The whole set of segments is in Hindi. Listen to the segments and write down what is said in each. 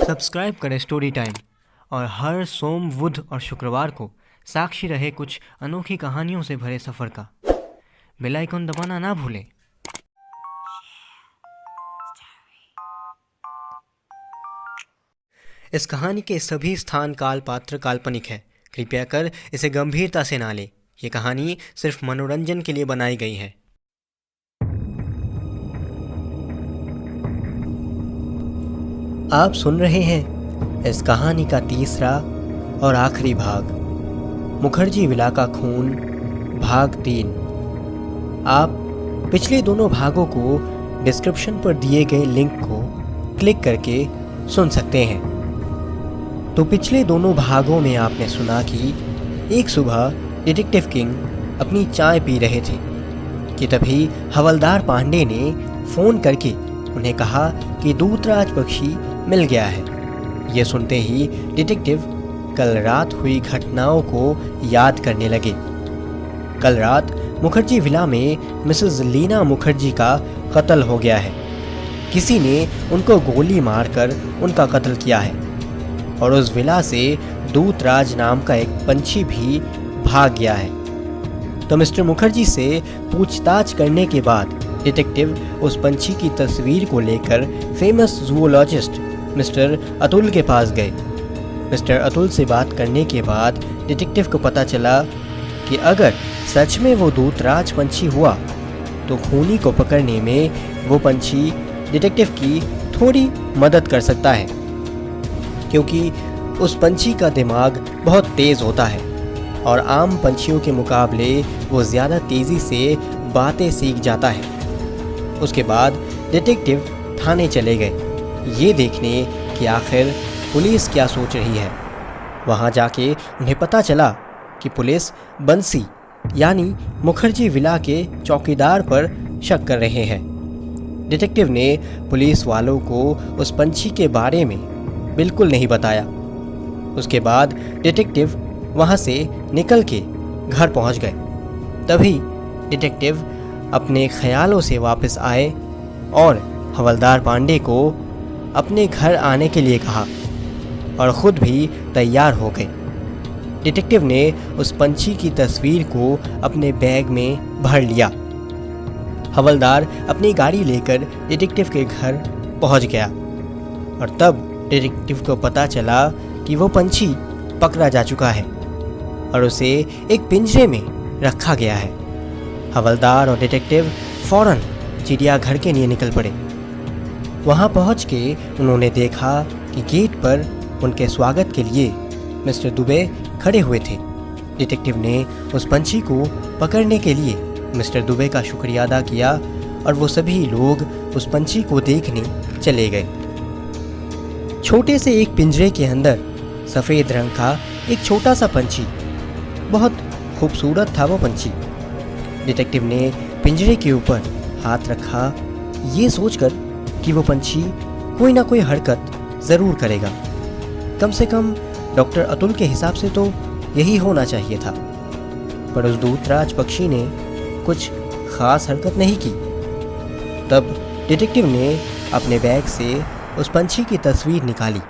सब्सक्राइब करें स्टोरी टाइम और हर सोम, बुध और शुक्रवार को साक्षी रहे कुछ अनोखी कहानियों से भरे सफ़र का। बेल आइकन दबाना ना भूलें। इस कहानी के सभी स्थान, काल, पात्र काल्पनिक है। कृपया कर इसे गंभीरता से ना लें। ये कहानी सिर्फ मनोरंजन के लिए बनाई गई है। आप सुन रहे हैं इस कहानी का तीसरा और आखिरी भाग, मुखर्जी विला का खून, भाग 3। आप पिछले दोनों भागों को डिस्क्रिप्शन पर दिए गए लिंक को क्लिक करके सुन सकते हैं। तो पिछले दोनों भागों में आपने सुना कि एक सुबह डिटेक्टिव किंग अपनी चाय पी रहे थे कि तभी हवलदार पांडे ने फ़ोन करके उन्हें कहा कि दूतराज पक्षी मिल गया है। ये सुनते ही डिटेक्टिव कल रात हुई घटनाओं को याद करने लगे। कल रात मुखर्जी विला में मिसेस लीना मुखर्जी का कत्ल हो गया है। किसी ने उनको गोली मारकर उनका कत्ल किया है और उस विला से दूतराज नाम का एक पंछी भी भाग गया है। तो मिस्टर मुखर्जी से पूछताछ करने के बाद डिटेक्टिव उस पंछी की तस्वीर को लेकर फेमस जूलॉजिस्ट मिस्टर अतुल के पास गए। मिस्टर अतुल से बात करने के बाद डिटेक्टिव को पता चला कि अगर सच में वो दूतराज पंछी हुआ तो खूनी को पकड़ने में वो पंछी डिटेक्टिव की थोड़ी मदद कर सकता है, क्योंकि उस पंछी का दिमाग बहुत तेज़ होता है और आम पंछियों के मुकाबले वो ज़्यादा तेज़ी से बातें सीख जाता है। उसके बाद डिटेक्टिव थाने चले गए, ये देखने कि आखिर पुलिस क्या सोच रही है। वहाँ जाके उन्हें पता चला कि पुलिस बंसी यानी मुखर्जी विला के चौकीदार पर शक कर रहे हैं। डिटेक्टिव ने पुलिस वालों को उस पंछी के बारे में बिल्कुल नहीं बताया। उसके बाद डिटेक्टिव वहाँ से निकल के घर पहुँच गए। तभी डिटेक्टिव अपने ख्यालों से वापस आए और हवलदार पांडे को अपने घर आने के लिए कहा और ख़ुद भी तैयार हो गए। डिटेक्टिव ने उस पंछी की तस्वीर को अपने बैग में भर लिया। हवलदार अपनी गाड़ी लेकर डिटेक्टिव के घर पहुंच गया और तब डिटेक्टिव को पता चला कि वो पंछी पकड़ा जा चुका है और उसे एक पिंजरे में रखा गया है। हवलदार और डिटेक्टिव फौरन चिड़ियाघर के लिए निकल पड़े। वहां पहुंच के उन्होंने देखा कि गेट पर उनके स्वागत के लिए मिस्टर दुबे खड़े हुए थे। डिटेक्टिव ने उस पंछी को पकड़ने के लिए मिस्टर दुबे का शुक्रिया अदा किया और वो सभी लोग उस पंछी को देखने चले गए। छोटे से एक पिंजरे के अंदर सफ़ेद रंग का एक छोटा सा पंछी, बहुत खूबसूरत था वो पंछी। डिटेक्टिव ने पिंजरे के ऊपर हाथ रखा, ये सोचकर कि वो पंछी कोई ना कोई हरकत ज़रूर करेगा। कम से कम डॉक्टर अतुल के हिसाब से तो यही होना चाहिए था। पर उस दूतराज पक्षी ने कुछ ख़ास हरकत नहीं की। तब डिटेक्टिव ने अपने बैग से उस पंछी की तस्वीर निकाली।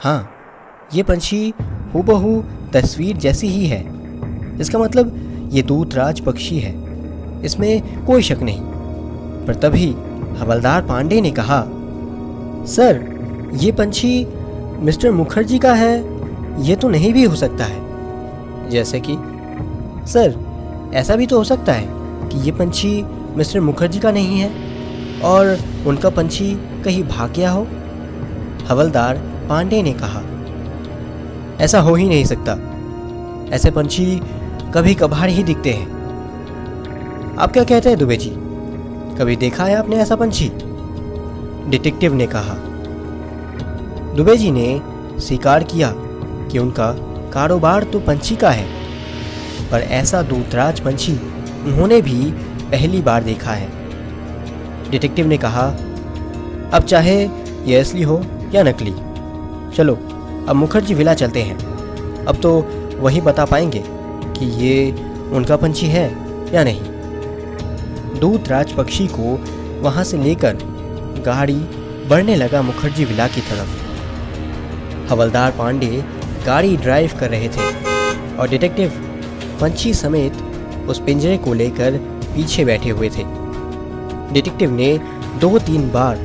हाँ, ये पंछी हूबहू तस्वीर जैसी ही है। इसका मतलब ये दूतराज पक्षी है, इसमें कोई शक नहीं। पर तभी हवलदार पांडे ने कहा, सर, ये पंछी मिस्टर मुखर्जी का है, ये तो नहीं भी हो सकता है। जैसे कि? सर, ऐसा भी तो हो सकता है कि ये पंछी मिस्टर मुखर्जी का नहीं है और उनका पंछी कहीं भाग गया हो। हवलदार पांडे ने कहा, ऐसा हो ही नहीं सकता। ऐसे पंछी कभी कभार ही दिखते हैं। आप क्या कहते हैं दुबे जी, कभी देखा है आपने ऐसा पंछी? डिटेक्टिव ने कहा। दुबे जी ने स्वीकार किया कि उनका कारोबार तो पंछी का है, पर ऐसा दूतराज पंछी उन्होंने भी पहली बार देखा है। डिटेक्टिव ने कहा, अब चाहे ये असली हो या नकली, चलो अब मुखर्जी विला चलते हैं। अब तो वही बता पाएंगे कि ये उनका पंछी है या नहीं। दूतराज पक्षी को वहाँ से लेकर गाड़ी बढ़ने लगा मुखर्जी विला की तरफ। हवलदार पांडे गाड़ी ड्राइव कर रहे थे और डिटेक्टिव पंछी समेत उस पिंजरे को लेकर पीछे बैठे हुए थे। डिटेक्टिव ने 2-3 बार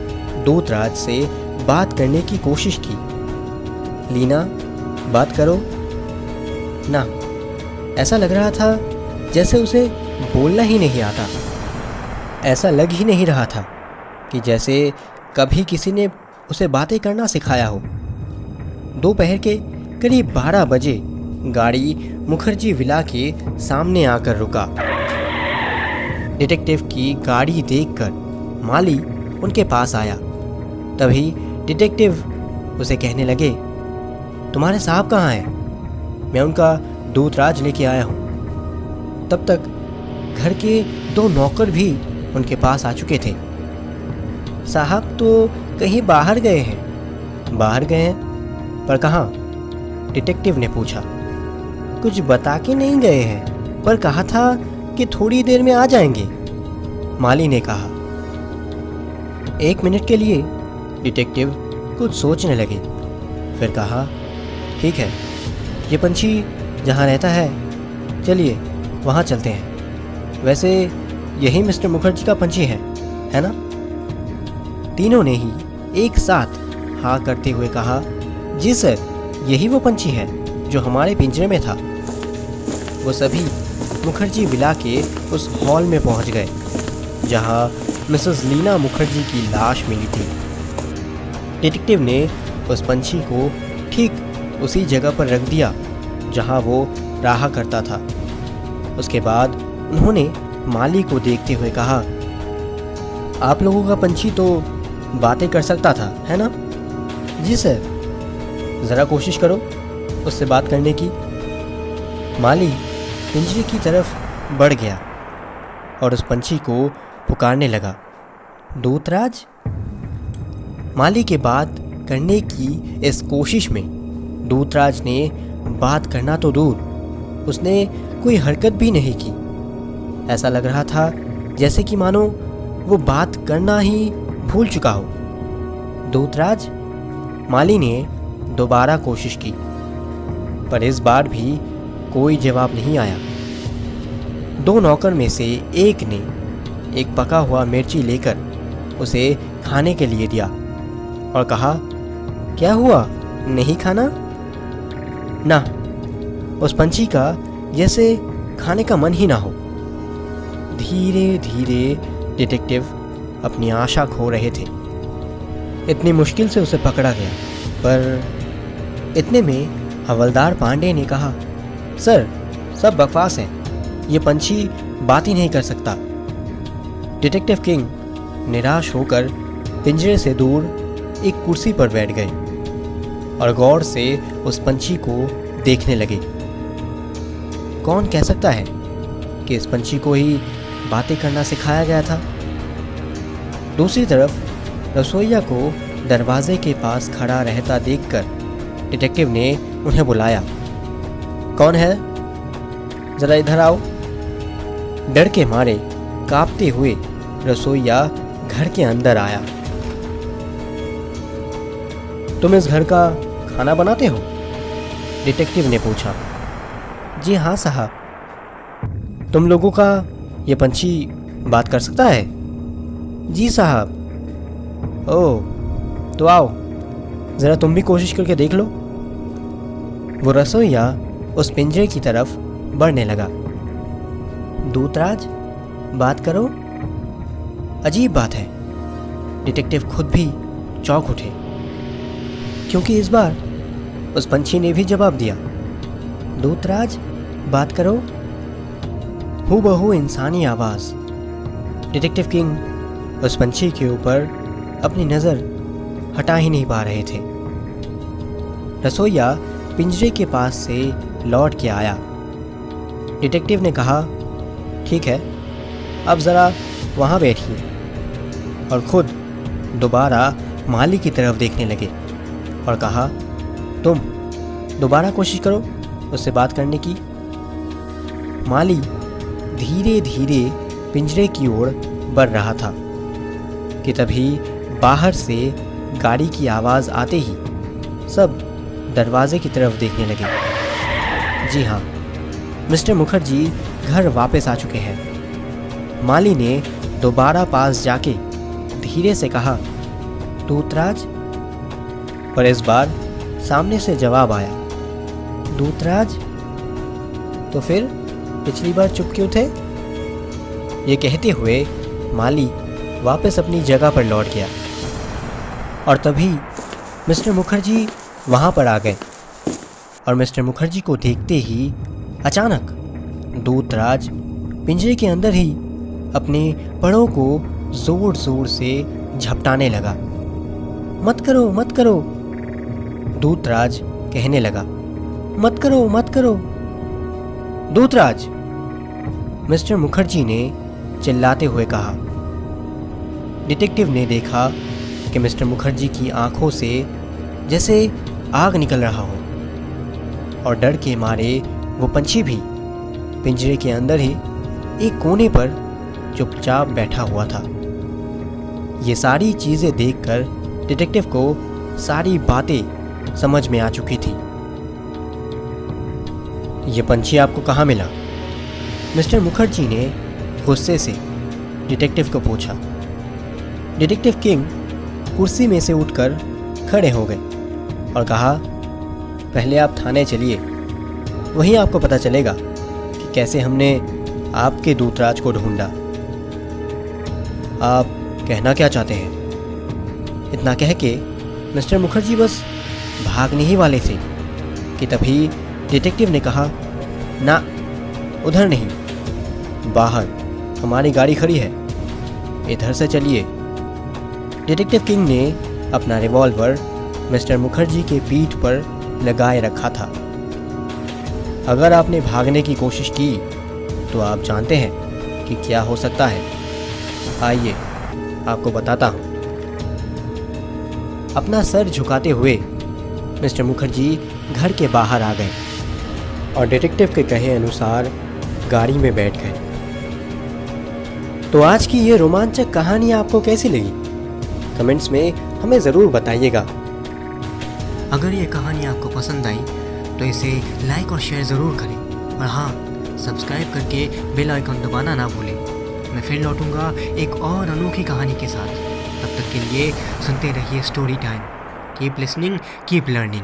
दूतराज से बात करने की कोशिश की। लीना, बात करो ना। ऐसा लग रहा था जैसे उसे बोलना ही नहीं आता। ऐसा लग ही नहीं रहा था कि जैसे कभी किसी ने उसे बातें करना सिखाया हो। दोपहर के करीब 12 बजे गाड़ी मुखर्जी विला के सामने आकर रुका। डिटेक्टिव की गाड़ी देखकर माली उनके पास आया। तभी डिटेक्टिव उसे कहने लगे, तुम्हारे साहब कहाँ हैं? मैं उनका दूतराज लेके आया हूँ। तब तक घर के 2 नौकर भी उनके पास आ चुके थे। साहब तो कहीं बाहर गए हैं। बाहर गए हैं? पर कहाँ? डिटेक्टिव ने पूछा। कुछ बता के नहीं गए हैं, पर कहा था कि थोड़ी देर में आ जाएंगे, माली ने कहा। 1 मिनट के लिए डिटेक्टिव कुछ सोचने लगे, फिर कहा, ठीक है, ये पंछी जहाँ रहता है, चलिए वहाँ चलते हैं। वैसे यही मिस्टर मुखर्जी का पंछी है ना? तीनों ने ही एक साथ हाँ करते हुए कहा, जी सर, यही वो पंछी है जो हमारे पिंजरे में था। वो सभी मुखर्जी विला के उस हॉल में पहुंच गए जहां मिसेस लीना मुखर्जी की लाश मिली थी। डिटेक्टिव ने उस पंछी को ठीक उसी जगह पर रख दिया जहां वो रहा करता था। उसके बाद उन्होंने माली को देखते हुए कहा, आप लोगों का पंछी तो बातें कर सकता था, है ना? जी सर। ज़रा कोशिश करो उससे बात करने की। माली पिंजरे की तरफ बढ़ गया और उस पंछी को पुकारने लगा, दूतराज। माली के बात करने की इस कोशिश में दूतराज ने बात करना तो दूर, उसने कोई हरकत भी नहीं की। ऐसा लग रहा था जैसे कि मानो वो बात करना ही भूल चुका हो। दूतराज, माली ने दोबारा कोशिश की, पर इस बार भी कोई जवाब नहीं आया। 2 नौकर में से एक ने एक पका हुआ मिर्ची लेकर उसे खाने के लिए दिया और कहा, क्या हुआ, नहीं खाना? ना, उस पंछी का जैसे खाने का मन ही ना हो। धीरे धीरे डिटेक्टिव अपनी आशा खो रहे थे। इतनी मुश्किल से उसे पकड़ा गया, पर इतने में हवलदार पांडे ने कहा, सर, सब बकवास है, ये पंछी बात ही नहीं कर सकता। डिटेक्टिव किंग निराश होकर पिंजरे से दूर एक कुर्सी पर बैठ गए और गौर से उस पंछी को देखने लगे। कौन कह सकता है कि इस पंछी को ही बातें करना सिखाया गया था? दूसरी तरफ रसोइया को दरवाजे के पास खड़ा रहता देखकर डिटेक्टिव ने उन्हें बुलाया। कौन है? जरा इधर आओ। डर के मारे कांपते हुए रसोइया घर के अंदर आया। तुम इस घर का खाना बनाते हो? डिटेक्टिव ने पूछा। जी हाँ साहब। तुम लोगों का ये पंछी बात कर सकता है? जी साहब। ओह, तो आओ, ज़रा तुम भी कोशिश करके देख लो। वो रसोइया उस पिंजरे की तरफ बढ़ने लगा। दूतराज, बात करो। अजीब बात है, डिटेक्टिव खुद भी चौंक उठे, क्योंकि इस बार उस पंछी ने भी जवाब दिया। दूतराज, बात करो। हूबहू इंसानी आवाज़। डिटेक्टिव किंग उस पंछी के ऊपर अपनी नज़र हटा ही नहीं पा रहे थे। रसोइया पिंजरे के पास से लौट के आया। डिटेक्टिव ने कहा, ठीक है, अब ज़रा वहाँ बैठिए, और खुद दोबारा माली की तरफ देखने लगे और कहा, तुम दोबारा कोशिश करो उससे बात करने की। माली धीरे धीरे पिंजरे की ओर बढ़ रहा था कि तभी बाहर से गाड़ी की आवाज़ आते ही सब दरवाजे की तरफ देखने लगे। जी हाँ, मिस्टर मुखर्जी घर वापस आ चुके हैं। माली ने दोबारा पास जाके धीरे से कहा, दूतराज। पर इस बार सामने से जवाब आया, दूतराज। तो फिर पिछली बार चुप क्यों थे? ये कहते हुए माली वापस अपनी जगह पर लौट गया और तभी मिस्टर मुखर्जी वहाँ पर आ गए और मिस्टर मुखर्जी को देखते ही अचानक दूतराज पिंजरे के अंदर ही अपने पड़ों को जोर जोर से झपटाने लगा। मत करो, मत करो, दूतराज कहने लगा। मत करो, मत करो, दूतराज, मिस्टर मुखर्जी ने चिल्लाते हुए कहा। डिटेक्टिव ने देखा कि मिस्टर मुखर्जी की आंखों से जैसे आग निकल रहा हो और डर के मारे वो पंछी भी पिंजरे के अंदर ही एक कोने पर चुपचाप बैठा हुआ था। ये सारी चीज़ें देखकर डिटेक्टिव को सारी बातें समझ में आ चुकी थी। ये पंछी आपको कहाँ मिला? मिस्टर मुखर्जी ने गुस्से से डिटेक्टिव को पूछा। डिटेक्टिव किंग कुर्सी में से उठकर खड़े हो गए और कहा, पहले आप थाने चलिए, वहीं आपको पता चलेगा कि कैसे हमने आपके दूतराज को ढूंढा। आप कहना क्या चाहते हैं? इतना कह के मिस्टर मुखर्जी बस भागने ही वाले थे कि तभी डिटेक्टिव ने कहा, ना, उधर नहीं, बाहर हमारी गाड़ी खड़ी है, इधर से चलिए। डिटेक्टिव किंग ने अपना रिवॉल्वर मिस्टर मुखर्जी के पीठ पर लगाए रखा था। अगर आपने भागने की कोशिश की तो आप जानते हैं कि क्या हो सकता है। आइए आपको बताता हूँ। अपना सर झुकाते हुए मिस्टर मुखर्जी घर के बाहर आ गए और डिटेक्टिव के कहे अनुसार गाड़ी में बैठ गए। तो आज की ये रोमांचक कहानी आपको कैसी लगी? कमेंट्स में हमें ज़रूर बताइएगा। अगर ये कहानी आपको पसंद आई तो इसे लाइक और शेयर ज़रूर करें और हाँ, सब्सक्राइब करके बेल आइकन दबाना ना भूलें। मैं फिर लौटूंगा एक और अनोखी कहानी के साथ। तब तक के लिए सुनते रहिए story time. Keep listening, keep learning.